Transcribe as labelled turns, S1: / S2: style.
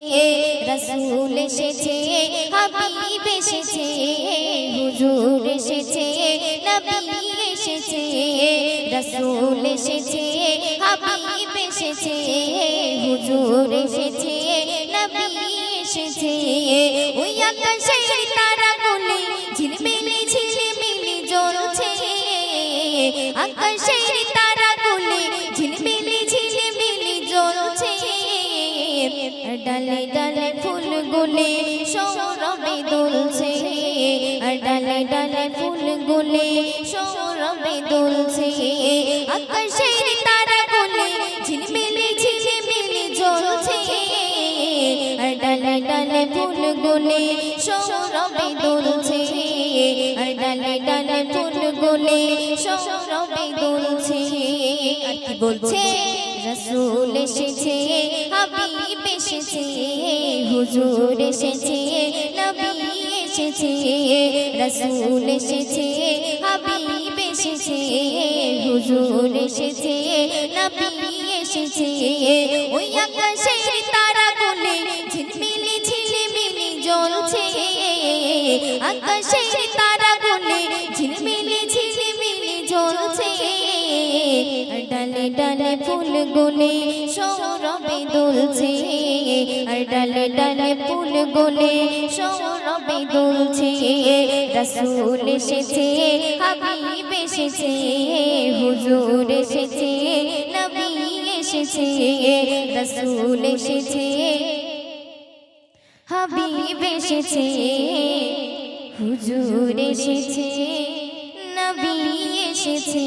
S1: রসুল এসেছে, হাবিব এসেছে, হুজুর এসেছে, নবী এসেছে। রসুল এসেছে, হাবিব এসেছে, হুজুর এসেছে, নবী এসেছে। ওই আকাশের তারাগুলি ঝিলমিলি ঝিলমিলি জ্বলছে, আকাশের তারাগুলি ঝিলমিলি ঝিলমিলি জ্বলছে। ডালে ডালে ফুলগুলি সৌরভে দুলছে, ডালে ডালে ফুলগুলি সৌরভে দুলছে। আকাশের তারাগুলি ঝিলমিলি ঝিলমিলি জ্বলছে, ডালে ডালে ফুলগুলি সৌরভে দুলছে, ডালে ডালে ফুলগুলি সৌরভে দুলছে। আর কি বলছে? রসুল এসেছে, হাবিব এসেছে, হুজুর এসেছে, নবী এসেছে। রসুল এসেছে, হাবিব এসেছে, হুজুর এসেছে, নবী এসেছে। ওই আকাশের তারাগুলি ঝিলমিলি ঝিলমিলি জ্বলছে, আকাশের তারাগুলি ঝিলমিলি ঝিলমিলি জ্বলছে। ডালে ডালে ফুলগুলি সৌরভে দুলছে, ডালে ডালে ফুলগুলি সৌরভে দুলছে। রসুল এসেছে, হাবিব এসেছে, হুজুর এসেছে, নবী এসেছে। রসুল এসেছে, হাবিব এসেছে, হুজুর এসেছে, নবী এসেছে।